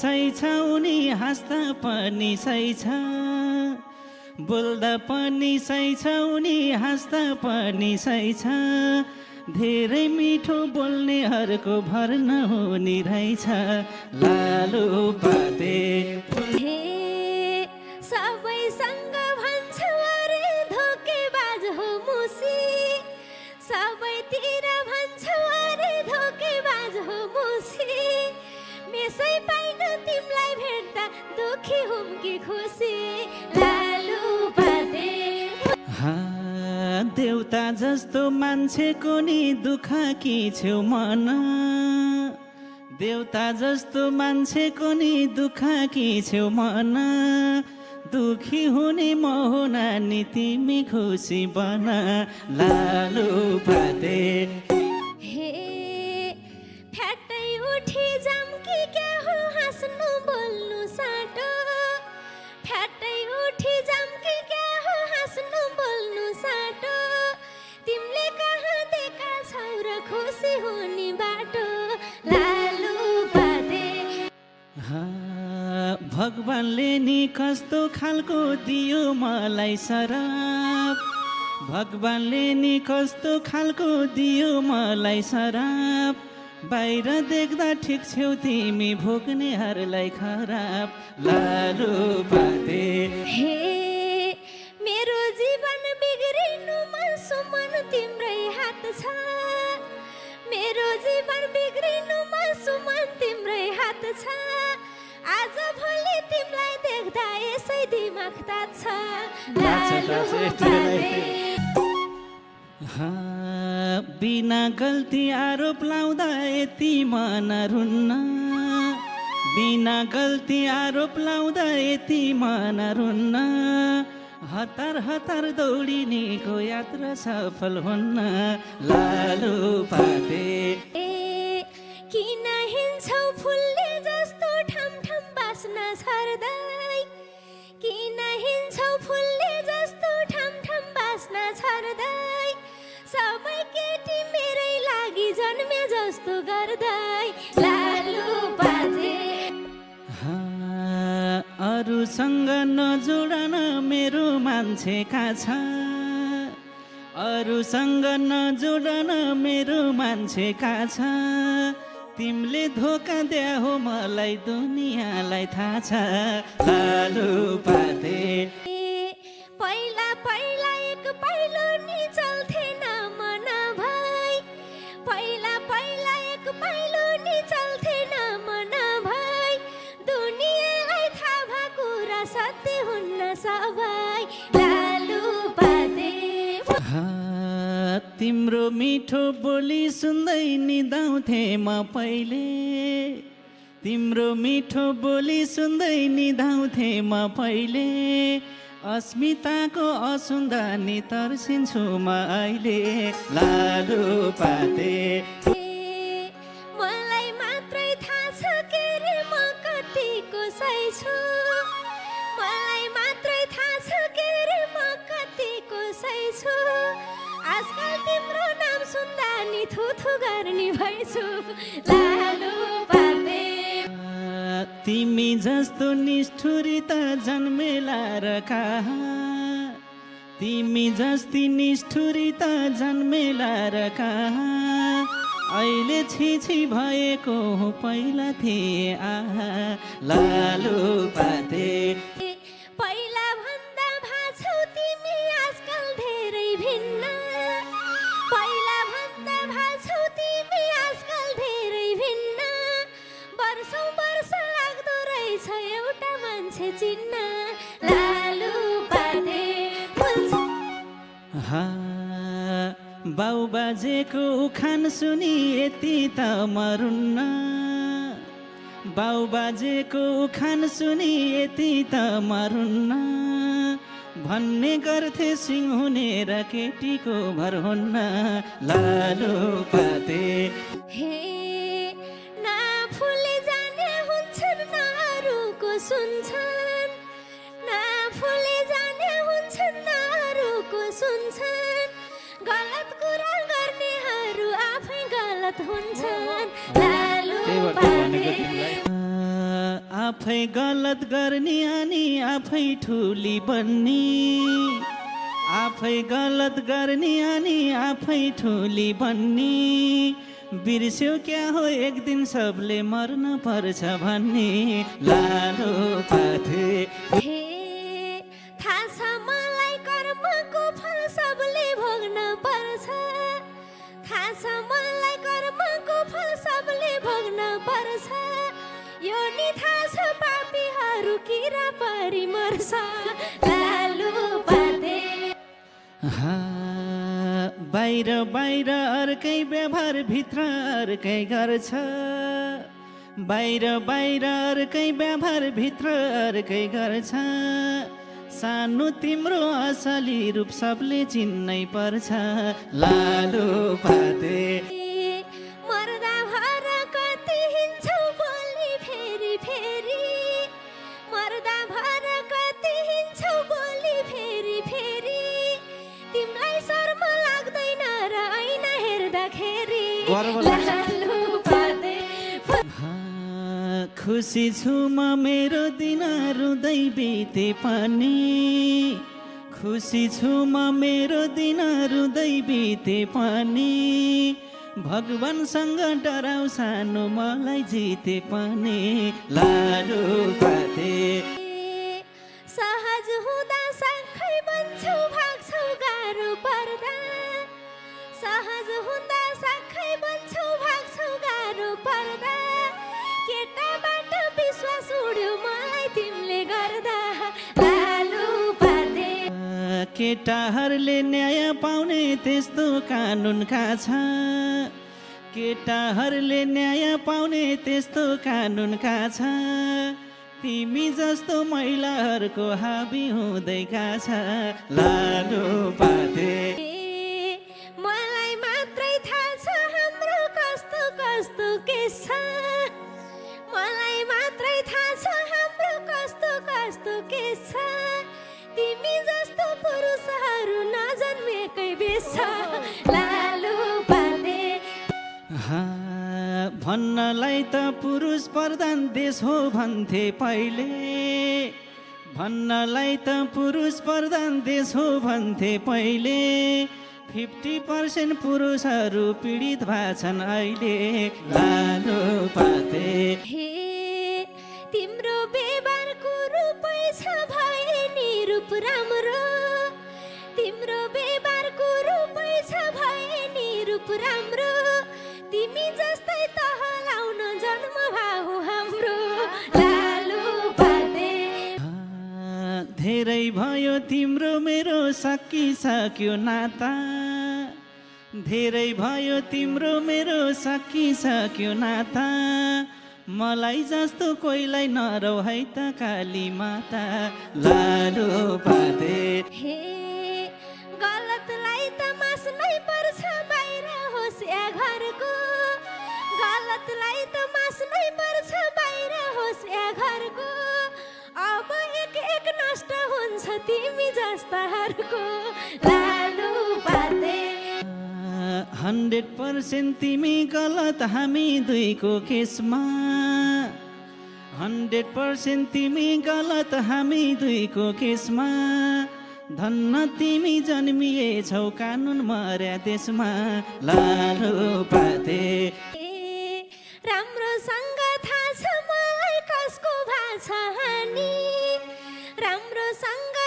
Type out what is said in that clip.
सही छ उनी हाँस्दा पनि सही छ बोल्दा पनि सही छ उनी हाँस्दा पनि सही छ धेरै मिठो बोल्नेहरूको भर नहुने रहेछ लालु पाते हे सबैसँग भन्छ अरे धोकेबाज हो मुसी सबैतिर भन्छ अरे धोकेबाज हो मुसी मेसै पाइन तिमीलाई भेट्दा दुखी हुम कि खुसी लालु पाते देउता जस्तो मान्छेको नि दुःख कि छेउ मन देउता जस्तो मान्छेको नि दुःख कि छेउ मन दुखी हुने म हो नानी तिमी खुसी बन लालु पाते हे फ्याट्टै उठी जाम कि क्या हो हाँस्नु बोल्नु साटो फ्याट्टै उठी जाम कि क्या हो हाँस्नु बोल्नु साटो तिमीले कहाँ देखा छौ र खुसी हुने बाटो लालु पाते भगवानले नि कस्तो खालको दियो मलाई शराब भगवानले नि कस्तो खालको दियो मलाई शराब बाहिर देख्दा ठिक छेउ तिमी भोग्नेहरूलाई खराब लालु पाते हे मेरो जीवन बिग्रिनुमा सुमन तिम्रै हात छ मेरो जीवन बिग्रिनुमा सुमन तिम्रै हात छ आज भोलि तिमीलाई देख्दा यसै दिमाग तात्छ लालु पाते बिना गल्ती आरोप लाउँदा यति मन रुन्न बिना गल्ती आरोप लाउँदा यति मन रुन्न हतार हतार दौडिनेको यात्रा सफल हुन्न लालु पाते किन हिँड्छौ फुलले जस्तो ठम ठम बास्न छर्दै किन हिँड्छौ फुलले जस्तो ठम ठम बास्न छर्दै सबै केटी मेरै लागि जन्मे जस्तो गर्दै लालु पाते अरूसँग नजोडन मेरो मान्छेका छ अरूसँग नजोडन मेरो मान्छेका छ तिमीले धोका द्या हो मलाई दुनियाँलाई थाहा छ लालु पाते पहिला पहिला एक पाइलो नि चल्थेन मन भई पहिला पहिला एक पाइलो नि चल्थेन मन भई दुनियाँलाई थाहा भएको कुरा सत्य हुन्न सबै लालु पाते तिम्रो मिठो बोली सुन्दै निदाउँथे म पहिले तिम्रो मिठो बोली सुन्दै निदाउँथे म पहिले अस्मिताको असुन्दा नि तर्सिन्छु म अहिले लालु पाते मलाई मात्रै थाहा छ के रे म कतिको सही छु मलाई मात्रै थाहा छ के रे म कतिको सही छु आजकल तिम्रो नाम सुन्दा नि थुथु गर्ने भइछु लालु पाते तिमी जस्तो निष्ठुरी त जन्मेला र कहाँ तिमी जस्ती निष्ठुरी त जन्मेला र कहाँ अहिले छिछि भएको पहिला थिए आहा लालु पाते पहिला भन्दा भाछौ तिमी आजकल धेरै भिन्न पहिला भन्दा भाछौ तिमी आजकल धेरै भिन्न वर्षौं वर्ष लाग्दो रहेछ एउटा मान्छे चिन्न लालु पाते बाउ बाजेको उखान सुनि यति त मरुन्न बाउ बाजेको उखान सुनि यति त मरुन्न भन्ने गर्थे सिंहुने र केटीको भर हुन्न लालु पाते हे ना फुले जाने हुन्छन् न अरूको सुन्छन् ना फुले जाने हुन्छन् न अरूको सुन्छन् गलत कुरा गर्नेहरू आफै गलत हुन्छन् लालु पाते आफै गलत गर्ने अनि आफै ठुली बन्ने आफै गलत गर्ने अनि आफै ठुली बन्ने बिर्स्यो क्या हो एक दिन सबले मर्न पर्छ भन्ने लालो पाथे हे थाहा छ मलाई कर्मको फल सबले भोग्न पर्छ थाहा छ मलाई कर्मको फल सबले भोग्न पर्छ यो नि थाहा छ पापीहरू किरा परि मर्छ लालु पाते बाहिर बाहिर अर्कै व्यवहार भित्र अर्कै गर्छ बाहिर बाहिर अर्कै व्यवहार भित्र अर्कै गर्छ सानो तिम्रो असली रूप सबले चिन्नै पर्छ लालु पाते मर्दा भएर कति हिँड्छौ बोली फेरि फेरि मर्दा भएर कति हिँड्छौ बोली फेरि फेरि तिमीलाई शर्म लाग्दैन र ऐना हेर्दाखेरि लालु पाते खुसी छु म मेरो दिन रुँदै बिते पनि खुसी छु म मेरो दिन रुँदै बिते पनि भगवानसँग डराउ सानो मलाई जिते पनि लालु पाते सहज हुँदा साखै बन्छौ भाग्छौ गाह्रो पर्दा सहज हुँदा साखै बन्छौ भाग्छौ गाह्रो पर्दा केटाबाट विश्वास उड्यो मलाई तिमीले गर्दा लालु पाते केटाहरूले न्याय पाउने त्यस्तो कानुनका छ केटाहरूले न्याय पाउने त्यस्तो कानुनका छ तिमी जस्तो महिलाहरूको हाबी हुँदैका छ लालु पाते मलाई मात्रै थाहा छ हाम्रो कस्तो कस्तो केस छ मलाई मात्रै थाहा छ हाम्रो कस्तो कस्तो केस छ तिमी जस्तो पुरुषहरू नजन्मेकै बेस छ लालु पाते भन्नलाई त पुरुष प्रधान देश हो भन्थे पहिले भन्नलाई त पुरुष प्रधान देश हो भन्थे पहिले 50% पुरुषहरू पीडित भएछन् अहिले लालु पाते हे तिम्रो व्यवहारको रूपै छ भए नि रूप राम्रो तिम्रो व्यवहारको रूपै छ भए नि रूप राम्रो तिमी जस्तै तह लाउन जन्म भाउ हाम्रो लालु पाते धेरै भयो तिम्रो मेरो सकिसक्यो नाता धेरै भयो तिम्रो मेरो सकिसक्यो नाता मलाई जस्तो कोहीलाई नरौ है त काली माता लालु पाते हे गलतलाई त मास्नै पर्छ बाहिर होस् या घरको गलतलाई त मास्नै पर्छ बाहिर होस् या घरको अब एक एक नष्ट हुन्छ तिमी जस्ताहरूको लालु पाते 100% तिमी गलत हामी दुईको केसमा 100% तिमी गलत हामी दुईको केसमा धन्न तिमी जन्मिएछौ कानुन मर्या देशमा लालु पाते राम्रोसँग थाहा छ मलाई कसको भाछ हानि राम्रोसँग